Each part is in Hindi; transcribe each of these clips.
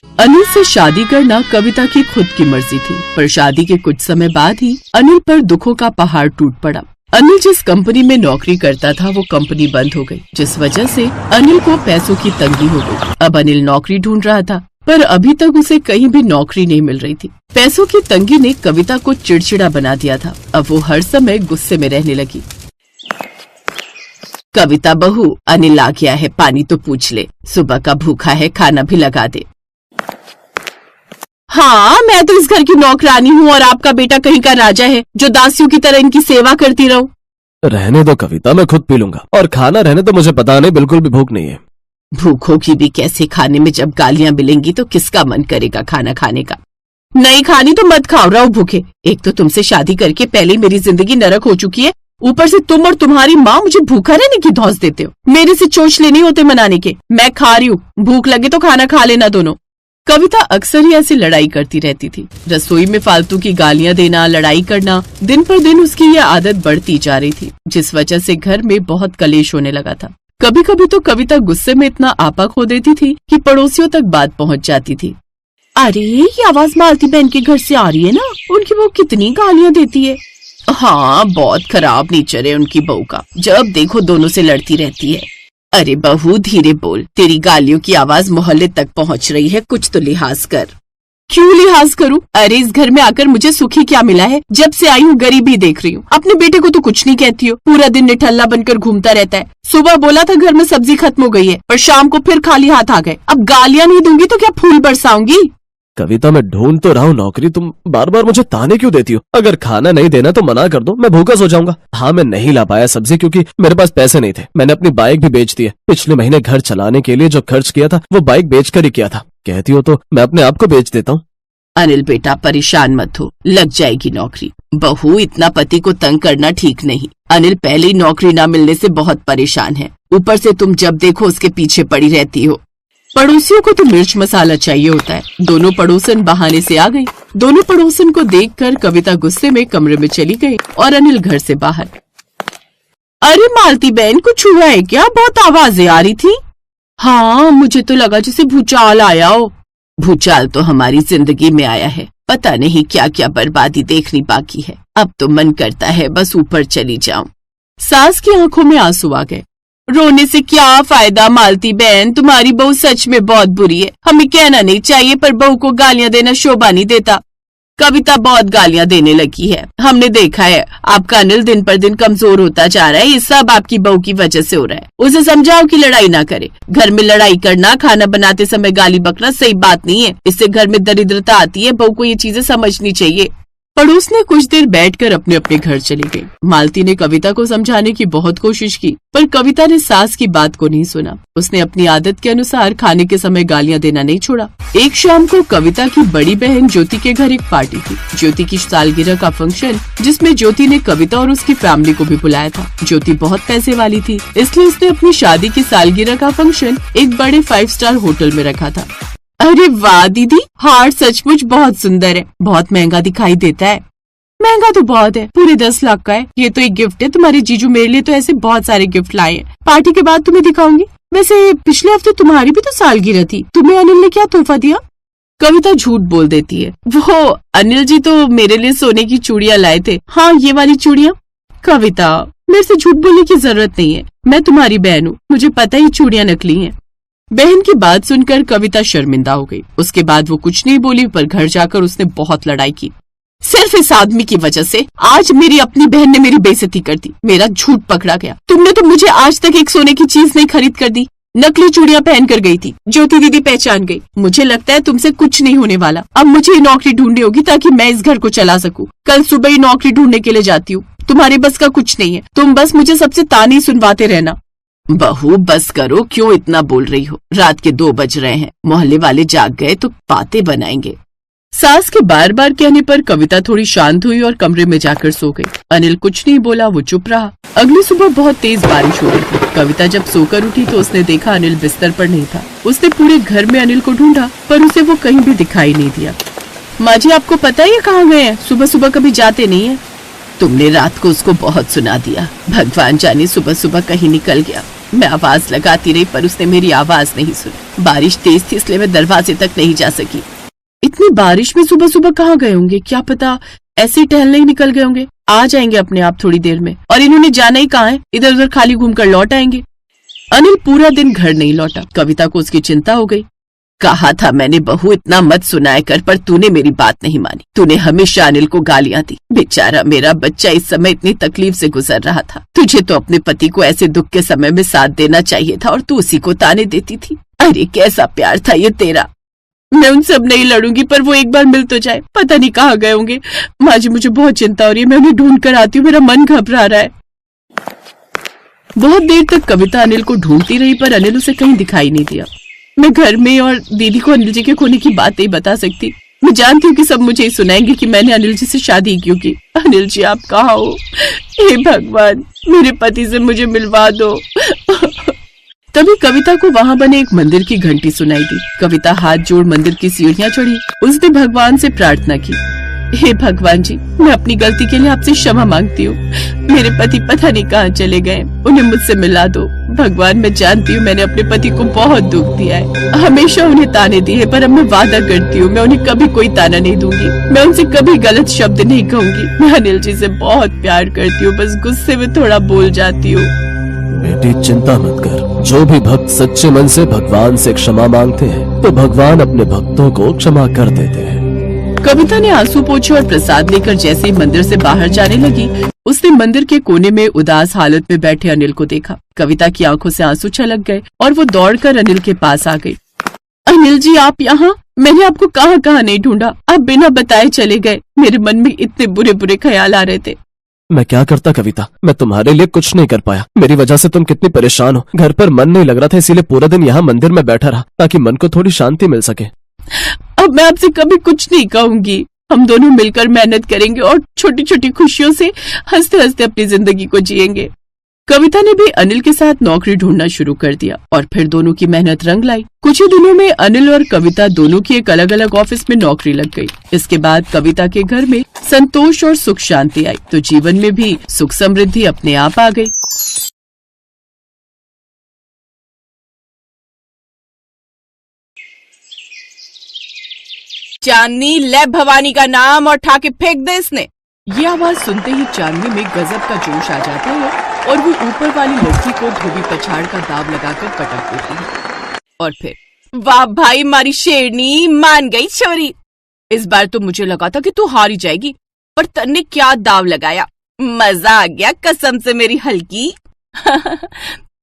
अनिल से शादी करना कविता की खुद की मर्जी थी, पर शादी के कुछ समय बाद ही अनिल पर दुखों का पहाड़ टूट पड़ा। अनिल जिस कंपनी में नौकरी करता था वो कंपनी बंद हो गई, जिस वजह से अनिल को पैसों की तंगी हो गई। अब अनिल नौकरी ढूंढ रहा था, पर अभी तक उसे कहीं भी नौकरी नहीं मिल रही थी। पैसों की तंगी ने कविता को चिड़चिड़ा बना दिया था। अब वो हर समय गुस्से में रहने लगी। कविता बहू, अनिल आ गया है, पानी तो पूछ ले, सुबह का भूखा है, खाना भी लगा दे। हाँ, मैं तो इस घर की नौकरानी हूँ और आपका बेटा कहीं का राजा है जो दासियों की तरह इनकी सेवा करती रहूं। रहने दो कविता, मैं खुद पी लूंगा, और खाना रहने तो मुझे पता नहीं, बिल्कुल भी भूख नहीं है। भूखों की भी कैसे खाने में, जब गालियां मिलेंगी तो किसका मन करेगा खाना खाने का। नहीं खानी तो मत खाओ, रहो भूखे। एक तो तुमसे शादी करके पहले मेरी जिंदगी नरक हो चुकी है, ऊपर से तुम और तुम्हारी माँ मुझे भूखा रहने की धौंस देते हो। मेरे से चोचले नहीं होते मनाने के। मैं खा रही हूँ, भूख लगे तो खाना खा लेना दोनों। कविता अक्सर ही ऐसी लड़ाई करती रहती थी। रसोई में फालतू की गालियां देना, लड़ाई करना, दिन पर दिन उसकी यह आदत बढ़ती जा रही थी, जिस वजह से घर में बहुत कलेश होने लगा था। कभी कभी तो कविता गुस्से में इतना आपा खो देती थी कि पड़ोसियों तक बात पहुंच जाती थी। अरे, ये आवाज मालती बहन के घर से आ रही है ना, उनकी बहू कितनी गालियां देती है। हाँ, बहुत खराब नेचर है उनकी बहू का, जब देखो दोनों से लड़ती रहती है। अरे बहू, धीरे बोल, तेरी गालियों की आवाज मोहल्ले तक पहुंच रही है, कुछ तो लिहाज कर। क्यों लिहाज करूं? अरे इस घर में आकर मुझे सुखी क्या मिला है? जब से आई हूँ गरीबी देख रही हूँ। अपने बेटे को तो कुछ नहीं कहती हो, पूरा दिन निठल्ला बनकर घूमता रहता है। सुबह बोला था घर में सब्जी खत्म हो गई है, पर शाम को फिर खाली हाथ आ गए। अब गालियां नहीं दूंगी तो क्या फूल बरसाऊंगी? कविता, मैं ढूंढ तो रहा हूँ नौकरी, तुम बार बार मुझे ताने क्यों देती हो? अगर खाना नहीं देना तो मना कर दो, मैं भूखा सो जाऊंगा। हाँ, मैं नहीं ला पाया सब्जी क्योंकि मेरे पास पैसे नहीं थे। मैंने अपनी बाइक भी बेच दी है। पिछले महीने घर चलाने के लिए जो खर्च किया था वो बाइक बेच कर ही किया था। कहती हो तो मैं अपने आप को बेच देता हूँ। अनिल बेटा, परेशान मत हो, लग जाएगी नौकरी। बहू, इतना पति को तंग करना ठीक नहीं। अनिल पहले ही नौकरी न मिलने से बहुत परेशान है, ऊपर से तुम जब देखो उसके पीछे पड़ी रहती हो। पड़ोसियों को तो मिर्च मसाला चाहिए होता है। दोनों पड़ोसन बहाने से आ गई। दोनों पड़ोसन को देखकर कविता गुस्से में कमरे में चली गई और अनिल घर से बाहर। अरे मालती बहन, कुछ हुआ है क्या? बहुत आवाजें आ रही थी। हाँ, मुझे तो लगा जैसे भूचाल आया हो। भूचाल तो हमारी जिंदगी में आया है, पता नहीं क्या क्या बर्बादी देखनी बाकी है। अब तो मन करता है बस ऊपर चली जाऊं। सास की आंखों में आंसू आ गए। रोने से क्या फायदा मालती बहन, तुम्हारी बहू सच में बहुत बुरी है। हमें कहना नहीं चाहिए, पर बहू को गालियां देना शोभा नहीं देता। कविता बहुत गालियां देने लगी है, हमने देखा है। आपका अनिल दिन पर दिन कमजोर होता जा रहा है, ये सब आपकी बहू की वजह से हो रहा है। उसे समझाओ कि लड़ाई ना करे। घर में लड़ाई करना, खाना बनाते समय गाली बकना सही बात नहीं है, इससे घर में दरिद्रता आती है। बहू को ये चीजें समझनी चाहिए। पड़ोस ने कुछ देर बैठकर अपने अपने घर चली गई। मालती ने कविता को समझाने की बहुत कोशिश की, पर कविता ने सास की बात को नहीं सुना। उसने अपनी आदत के अनुसार खाने के समय गालियां देना नहीं छोड़ा। एक शाम को कविता की बड़ी बहन ज्योति के घर एक पार्टी थी। ज्योति की सालगिरह का फंक्शन, जिसमें ज्योति ने कविता और उसकी फैमिली को भी बुलाया था। ज्योति बहुत पैसे वाली थी, इसलिए उसने अपनी शादी की सालगिरह का फंक्शन एक बड़े 5 स्टार होटल में रखा था। अरे वाह दीदी, हार सचमुच बहुत सुंदर है। बहुत महंगा दिखाई देता है। महंगा तो बहुत है, पूरे 10 लाख का है। ये तो एक गिफ्ट है, तुम्हारे जीजू मेरे लिए तो ऐसे बहुत सारे गिफ्ट लाए हैं। पार्टी के बाद तुम्हें दिखाऊंगी। वैसे पिछले हफ्ते तुम्हारी भी तो सालगिरह थी, तुम्हें अनिल ने क्या तोहफा दिया? कविता झूठ बोल देती है। वो अनिल जी तो मेरे लिए सोने की चूड़ियां लाए थे। हाँ, ये वाली चूड़ियां। कविता, मेरे से झूठ बोलने की जरूरत नहीं है, मैं तुम्हारी बहन हूँ, मुझे पता ही चूड़ियां नकली हैं। बहन की बात सुनकर कविता शर्मिंदा हो गई। उसके बाद वो कुछ नहीं बोली, पर घर जाकर उसने बहुत लड़ाई की। सिर्फ इस आदमी की वजह से आज मेरी अपनी बहन ने मेरी बेइज्जती कर दी। मेरा झूठ पकड़ा गया। तुमने तो मुझे आज तक एक सोने की चीज नहीं खरीद कर दी। नकली चूड़ियां पहन कर गई थी। ज्योति दीदी पहचान गई। मुझे लगता है तुमसे कुछ नहीं होने वाला। अब मुझे ये नौकरी ढूंढनी होगी ताकि मैं इस घर को चला सकूं। कल सुबह ही नौकरी ढूंढने के लिए जाती हूँ। तुम्हारे बस का कुछ नहीं है, तुम बस मुझे सबसे ताने सुनवाते रहना। बहू बस करो, क्यों इतना बोल रही हो? रात के 2 बज रहे हैं, मोहल्ले वाले जाग गए तो बातें बनाएंगे। सास के बार बार कहने पर कविता थोड़ी शांत हुई और कमरे में जाकर सो गई। अनिल कुछ नहीं बोला, वो चुप रहा। अगली सुबह बहुत तेज बारिश हो रही थी। कविता जब सोकर उठी तो उसने देखा अनिल बिस्तर पर नहीं था। उसने पूरे घर में अनिल को ढूंढा, पर उसे वो कहीं भी दिखाई नहीं दिया। माँ जी, आपको पता है ये कहाँ गए हैं? सुबह सुबह कभी जाते नहीं है। तुमने रात को उसको बहुत सुना दिया, भगवान जाने सुबह सुबह कहीं निकल गया। मैं आवाज लगाती रही पर उसने मेरी आवाज नहीं सुनी। बारिश तेज थी इसलिए मैं दरवाजे तक नहीं जा सकी। इतनी बारिश में सुबह सुबह कहाँ गए होंगे, क्या पता ऐसे ही टहलने ही निकल गए होंगे। आ जाएंगे अपने आप थोड़ी देर में, और इन्होंने जाना ही कहाँ है, इधर उधर खाली घूमकर लौट आएंगे। अनिल पूरा दिन घर नहीं लौटा। कविता को उसकी चिंता हो गई। कहा था मैंने बहू इतना मत सुनाया कर, पर तूने मेरी बात नहीं मानी। तूने हमेशा अनिल को गालियां दी। बेचारा मेरा बच्चा इस समय इतनी तकलीफ से गुजर रहा था। तुझे तो अपने पति को ऐसे दुख के समय में साथ देना चाहिए था और तू उसी को ताने देती थी। अरे कैसा प्यार था ये तेरा। मैं उनसे अब नहीं लड़ूंगी, पर वो एक बार मिल तो जाए। पता नहीं कहाँ गए होंगे। माँ जी मुझे बहुत चिंता हो रही है, मैं उन्हें ढूंढ कर आती हूँ, मेरा मन घबरा रहा है। बहुत देर तक कविता अनिल को ढूंढती रही पर अनिल उसे कहीं दिखाई नहीं दिया। मैं घर में और दीदी को अनिल जी के खोने की बात नहीं बता सकती। मैं जानती हूँ कि सब मुझे ही सुनाएंगे कि मैंने अनिल जी से शादी क्यों की। अनिल जी आप कहाँ हो? हे भगवान, मेरे पति से मुझे मिलवा दो। तभी कविता को वहाँ बने एक मंदिर की घंटी सुनाई दी। कविता हाथ जोड़ मंदिर की सीढ़ियाँ चढ़ी। उसने भगवान से प्रार्थना की, हे भगवान जी, मैं अपनी गलती के लिए आपसे क्षमा मांगती हूँ। मेरे पति पता नहीं कहाँ चले गए, उन्हें मुझसे मिला दो। भगवान मैं जानती हूँ मैंने अपने पति को बहुत दुख दिया है, हमेशा उन्हें ताने दिए, पर अब मैं वादा करती हूँ मैं उन्हें कभी कोई ताना नहीं दूंगी। मैं उनसे कभी गलत शब्द नहीं कहूंगी। मैं अनिल जी से बहुत प्यार करती हूँ, बस गुस्से में थोड़ा बोल जाती हूँ। बेटी चिंता मत कर। जो भी भक्त सच्चे मन से भगवान से क्षमा मांगते हैं तो भगवान अपने भक्तों को क्षमा कर देते हैं। कविता ने आंसू पोंछे और प्रसाद लेकर जैसे ही मंदिर से बाहर जाने लगी, उसने मंदिर के कोने में उदास हालत में बैठे अनिल को देखा। कविता की आंखों से आंसू छलक गए और वो दौड़कर अनिल के पास आ गई। अनिल जी आप यहाँ? मैंने आपको कहाँ कहाँ नहीं ढूंढा, आप बिना बताए चले गए। मेरे मन में इतने बुरे बुरे ख्याल आ रहे थे। मैं क्या करता कविता, मैं तुम्हारे लिए कुछ नहीं कर पाया। मेरी वजह से तुम कितनी परेशान हो। घर पर मन नहीं लग रहा था, इसीलिए पूरा दिन यहाँ मंदिर में बैठा रहा ताकि मन को थोड़ी शांति मिल सके। अब मैं आपसे कभी कुछ नहीं कहूंगी। हम दोनों मिलकर मेहनत करेंगे और छोटी छोटी खुशियों से हंसते हंसते अपनी जिंदगी को जिएंगे। कविता ने भी अनिल के साथ नौकरी ढूंढना शुरू कर दिया और फिर दोनों की मेहनत रंग लाई। कुछ ही दिनों में अनिल और कविता दोनों की एक अलग अलग ऑफिस में नौकरी लग गई। इसके बाद कविता के घर में संतोष और सुख शांति आई, तो जीवन में भी सुख समृद्धि अपने आप आ गई। चांदनी ले भवानी का नाम और ठाके फेंक दे इसने। ये आवाज सुनते ही चांदनी में गजब का जोश आ जाता है और वो ऊपर वाली लड़की को धोबी पछाड़ का दाव लगाकर पटक देती है। और फिर वाह भाई मारी शेरनी, मान गई छोरी। इस बार तो मुझे लगा था कि तू हार ही जाएगी, पर तन्ने क्या दाव लगाया। मजा आ गया कसम से मेरी हल्की।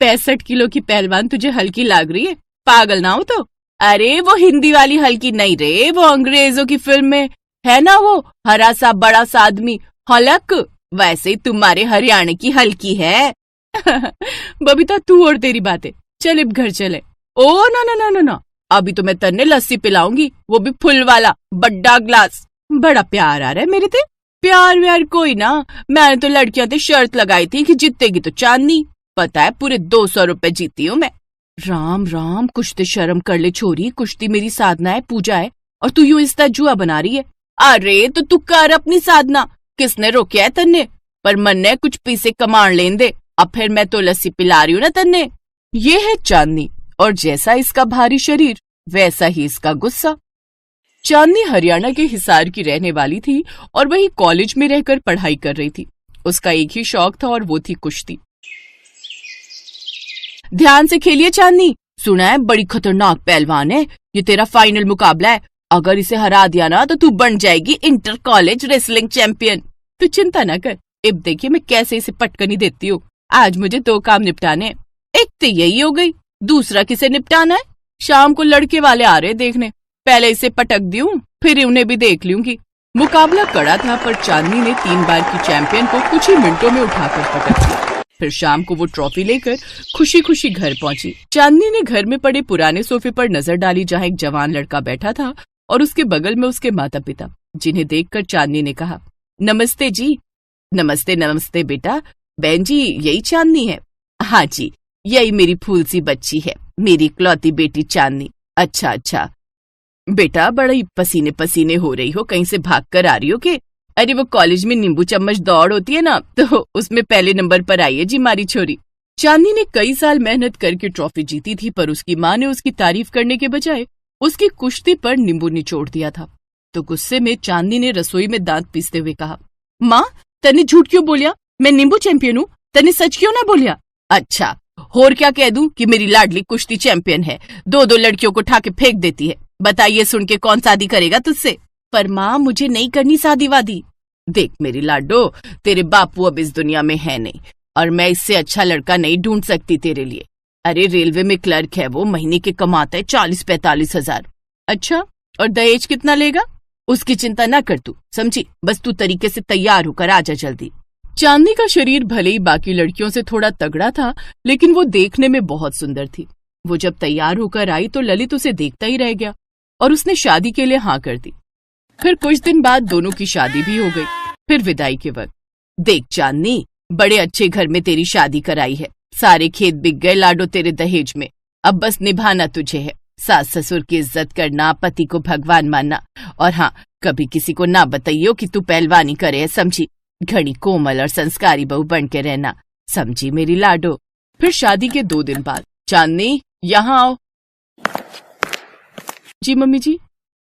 65 किलो की पहलवान तुझे हल्की लग रही है? पागल ना हो तो। अरे वो हिंदी वाली हल्की नहीं रे, वो अंग्रेजों की फिल्म में है ना, वो हरा सा बड़ा सा आदमी हलक, वैसे ही तुम्हारे हरियाणा की हल्की है। बबीता तू और तेरी बातें, चल अब घर चले। ओ ना ना ना ना ना, अभी तो मैं तन्ने लस्सी पिलाऊंगी, वो भी फुल वाला बड़ा ग्लास। बड़ा प्यार आ रहा है मेरे ते। प्यार व्यार कोई ना, मैंने तो लड़कियां ते शर्त लगाई थी कि जीतेगी तो चांदनी। पता है पूरे 200 रुपए जीती हूँ मैं। राम राम, कुछ तो शर्म कर ले छोरी, कुश्ती मेरी साधना है, पूजा है, और तू यूं इसका जुआ बना रही है। अरे तो तू कर अपनी साधना, किसने रोका है तन्ने? पर मन ने कुछ पीसे कमाण लेन दे, अब फिर मैं तो लस्सी पिला रही हूँ ना तन्ने। ये है चांदनी, और जैसा इसका भारी शरीर वैसा ही इसका गुस्सा। चांदनी हरियाणा के हिसार की रहने वाली थी और वही कॉलेज में रहकर पढ़ाई कर रही थी। उसका एक ही शौक था और वो थी कुश्ती। ध्यान से खेलिए चांदनी, सुना है बड़ी खतरनाक पहलवान है, ये तेरा फाइनल मुकाबला है। अगर इसे हरा दिया ना तो तू बन जाएगी इंटर कॉलेज रेसलिंग चैंपियन। तू चिंता ना कर, अब देखिए मैं कैसे इसे पटकनी देती हूँ। आज मुझे 2 काम निपटाने, एक तो यही हो गई, दूसरा किसे निपटाना है? शाम को लड़के वाले आ रहे देखने, पहले इसे पटक दूं फिर उन्हें भी देख लूंगी। मुकाबला कड़ा था पर चांदनी ने 3 बार की चैंपियन को कुछ ही मिनटों में उठाकर पटक दिया। फिर शाम को वो ट्रॉफी लेकर खुशी खुशी घर पहुंची। चांदनी ने घर में पड़े पुराने सोफे पर नजर डाली जहाँ एक जवान लड़का बैठा था और उसके बगल में उसके माता पिता, जिन्हें देखकर चांदनी ने कहा, नमस्ते जी। नमस्ते नमस्ते बेटा, बहन जी यही चांदनी है? हाँ जी, यही मेरी फूल सी बच्ची है, मेरी इकलौती बेटी चांदनी। अच्छा अच्छा बेटा, बड़ा पसीने पसीने हो रही हो, कहीं से भाग कर आ रही हो के? अरे वो कॉलेज में नींबू चम्मच दौड़ होती है ना, तो उसमें पहले नंबर पर आई है जी हमारी छोरी। चांदनी ने कई साल मेहनत करके ट्रॉफी जीती थी, पर उसकी माँ ने उसकी तारीफ करने के बजाय उसकी कुश्ती पर नींबू निचोड़ दिया था। तो गुस्से में चांदनी ने रसोई में दांत पीसते हुए कहा, माँ तने झूठ क्यों बोलिया? मैं नींबू चैंपियन हूँ, तने सच क्यों ना बोलिया? अच्छा, और क्या कह दूं कि मेरी लाडली कुश्ती चैंपियन है, दो दो लड़कियों को उठा के फेंक देती है। बताइए सुन के कौन शादी करेगा तुझसे? पर माँ मुझे नहीं करनी शादी वादी। देख मेरी लाडो, तेरे बापू अब इस दुनिया में है नहीं, और मैं इससे अच्छा लड़का नहीं ढूंढ सकती तेरे लिए। अरे रेलवे में क्लर्क है वो, महीने के कमाता है 40-45 हजार। अच्छा, और दहेज कितना लेगा? उसकी चिंता ना कर तू, समझी? बस तू तरीके से तैयार होकर आजा जल्दी। चांदनी का शरीर भले ही बाकी लड़कियों से थोड़ा तगड़ा था, लेकिन वो देखने में बहुत सुंदर थी। वो जब तैयार होकर आई तो ललित उसे देखता ही रह गया और उसने शादी के लिए हाँ कर दी। फिर कुछ दिन बाद दोनों की शादी भी हो गई। फिर विदाई के वक्त, देख चांदनी, बड़े अच्छे घर में तेरी शादी कराई है, सारे खेत बिक गए लाडो तेरे दहेज में। अब बस निभाना तुझे है, सास ससुर की इज्जत करना, पति को भगवान मानना, और हाँ, कभी किसी को ना बताइयो कि तू पहलवानी करे है, समझी? घड़ी कोमल और संस्कारी बहू बन के रहना, समझी मेरी लाडो? फिर शादी के 2 दिन बाद, चांदनी यहाँ आओ। जी मम्मी जी।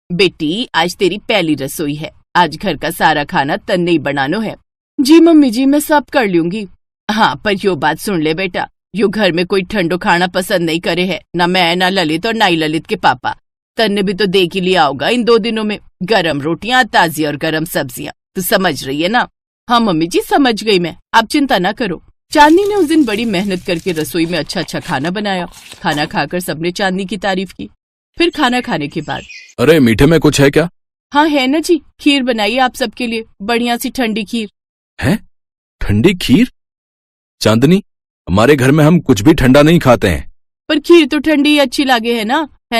बेटी आज तेरी पहली रसोई है, आज घर का सारा खाना तन्ने ही बनानो है। जी मम्मी जी, मैं सब कर लूंगी। हाँ, पर यो बात सुन ले बेटा, यो घर में कोई ठंडो खाना पसंद नहीं करे है, ना मैं ना ललित और ना ही ललित के पापा। तन्ने भी तो देख ही लिया होगा इन 2 दिनों में, गरम रोटियां, ताजी और गरम सब्जियां। तू समझ रही है ना? हाँ मम्मी जी, समझ गई मैं, आप चिंता ना करो। चांदनी ने उस दिन बड़ी मेहनत करके रसोई में अच्छा अच्छा खाना बनाया। खाना खाकर सबने चांदनी की तारीफ की। फिर खाना खाने के बाद, अरे मीठे में कुछ है क्या? हाँ है ना जी, खीर बनाइए आप सबके लिए, बढ़िया सी ठंडी खीर। है? ठंडी खीर? चांदनी, हमारे घर में हम कुछ भी ठंडा नहीं खाते हैं। पर खीर तो ठंडी ही अच्छी लागे, है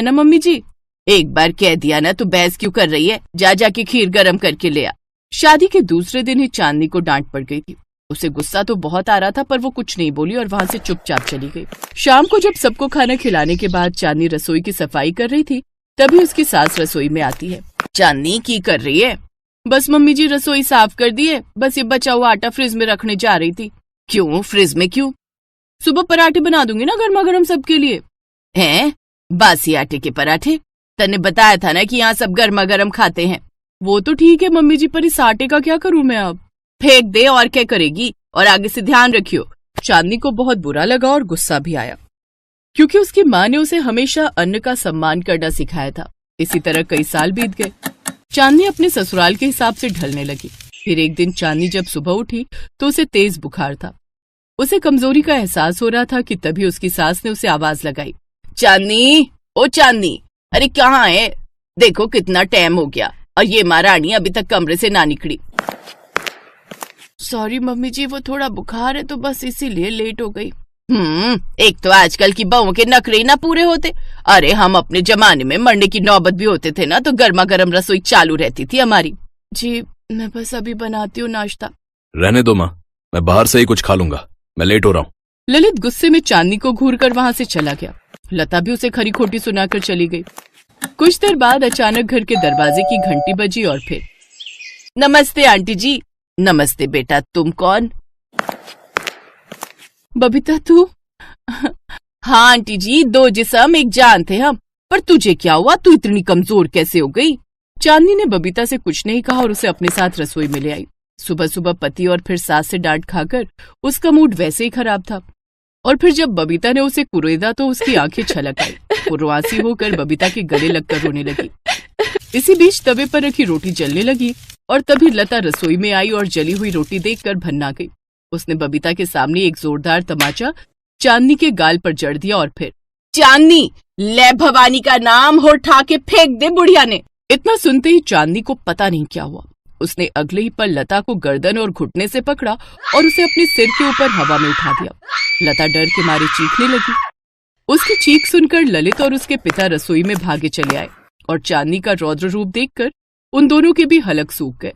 ना मम्मी जी? एक बार कह दिया ना, तो बहस क्यों कर रही है? जा जाके खीर गरम करके ले आ। शादी के दूसरे दिन ही चांदनी को डांट पड़ गई थी। उसे गुस्सा तो बहुत आ रहा था, पर वो कुछ नहीं बोली और वहां से चुपचाप चली गई। शाम को जब सबको खाना खिलाने के बाद चांदनी रसोई की सफाई कर रही थी, तभी उसकी सास रसोई में आती है। चांदनी की कर रही है? बस मम्मी जी, रसोई साफ कर दी है, बस ये बचा हुआ आटा फ्रिज में रखने जा रही थी। क्यों फ्रिज में क्यों? सुबह पराठे बना दूंगी ना गर्मा गर्म सबके लिए। हैं? बासी आटे के पराठे? तने बताया था ना कि यहाँ सब गर्मा गर्म खाते हैं। वो तो ठीक है मम्मी जी, पर इस आटे का क्या करूं मैं अब? फेंक दे, और क्या करेगी? और आगे से ध्यान रखियो। चांदनी को बहुत बुरा लगा और गुस्सा भी आया, क्योंकि उसकी माँ ने उसे हमेशा अन्न का सम्मान करना सिखाया था। इसी तरह कई साल बीत गए। चांदनी अपने ससुराल के हिसाब से ढलने लगी। फिर एक दिन चांदनी जब सुबह उठी तो उसे तेज बुखार था। उसे कमजोरी का एहसास हो रहा था कि तभी उसकी सास ने उसे आवाज लगाई, चांदनी, ओ चांदनी, अरे कहाँ है? देखो कितना टाइम हो गया और ये महारानी अभी तक कमरे से ना निकली। सॉरी मम्मी जी, वो थोड़ा बुखार है तो बस इसीलिए लेट हो गई। एक तो आजकल की बहुओं के नखरे ना पूरे होते। अरे हम अपने जमाने में मरने की नौबत भी होते थे ना, तो गर्मा गर्म रसोई चालू रहती थी हमारी। जी मैं बस अभी बनाती हूँ नाश्ता। रहने दो माँ, मैं बाहर से ही कुछ खा लूंगा, मैं लेट हो रहा हूँ। ललित गुस्से में चांदनी को घूरकर वहां से चला गया। लता भी उसे खरी खोटी सुनाकर चली गई। कुछ देर बाद अचानक घर के दरवाजे की घंटी बजी और फिर, नमस्ते आंटी जी। नमस्ते बेटा, तुम कौन? बबीता तू? हाँ आंटी जी, 2 जिस्म एक जान थे हम। पर तुझे क्या हुआ? तू इतनी कमजोर कैसे हो गई? चांदनी ने बबीता से कुछ नहीं कहा और उसे अपने साथ रसोई में ले आई। सुबह सुबह पति और फिर सास से डांट खाकर उसका मूड वैसे ही खराब था। और फिर जब बबीता ने उसे कुरेदा तो उसकी आंखें छलक आई। वो रुआसी होकर बबीता के गले लगकर रोने लगी। इसी बीच तवे पर रखी रोटी जलने लगी और तभी लता रसोई में आई और जली हुई रोटी देखकर भन्ना गई। उसने बबीता के सामने एक जोरदार तमाचा चांदनी के गाल पर जड़ दिया और फिर, चांदनी, ले भवानी का नाम हो, उठा के फेंक दे बुढ़िया ने। इतना सुनते ही चांदनी को पता नहीं क्या हुआ। उसने अगले ही पल लता को गर्दन और घुटने से पकड़ा और उसे अपने सिर के ऊपर हवा में उठा दिया। लता डर के मारे चीखने लगी। उसकी चीख सुनकर ललित और उसके पिता रसोई में भागे चले आए और चांदनी का रौद्र रूप देखकर उन दोनों के भी हलक सूख गए।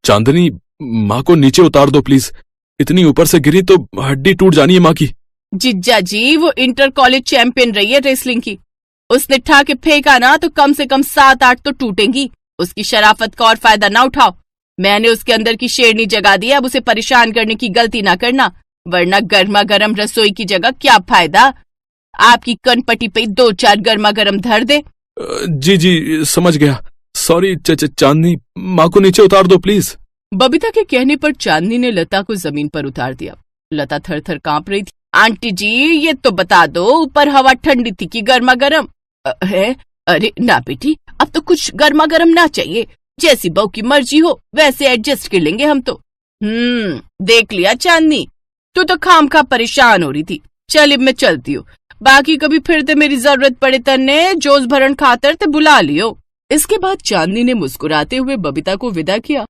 चांदनी, माँ को नीचे उतार दो प्लीज, इतनी ऊपर से गिरी तो हड्डी टूट जानी है माँ की। जिज्जा जी, वो इंटर कॉलेज चैंपियन रही है रेसलिंग की। उसने ठा के फेंका ना तो कम से कम 7-8 तो टूटेंगी। उसकी शराफत का और फायदा ना उठाओ। मैंने उसके अंदर की शेरनी जगा दी है, अब उसे परेशान करने की गलती ना करना, वरना गर्मा गर्म रसोई की जगह क्या फायदा। आपकी कनपटी पे 2-4 गर्मा गर्म धर दे। जी जी समझ गया। सॉरी चांदनी, माँ को नीचे उतार दो प्लीज। बबीता के कहने पर चांदनी ने लता को जमीन पर उतार दिया। लता थर थर कांप रही थी। आंटी जी ये तो बता दो, ऊपर हवा ठंडी थी कि गर्मा गर्म है? अरे ना बेटी, अब तो कुछ गर्मा गर्म ना चाहिए, जैसी बहू की मर्जी हो वैसे एडजस्ट कर लेंगे हम तो। देख लिया चांदनी, तू तो खामखा परेशान हो रही थी। चल अब मैं चलती हूँ, बाकी कभी फिर ते मेरी जरूरत पड़े तन्ने जोश भरण खातर ते बुला लियो। इसके बाद चांदनी ने मुस्कुराते हुए बबीता को विदा किया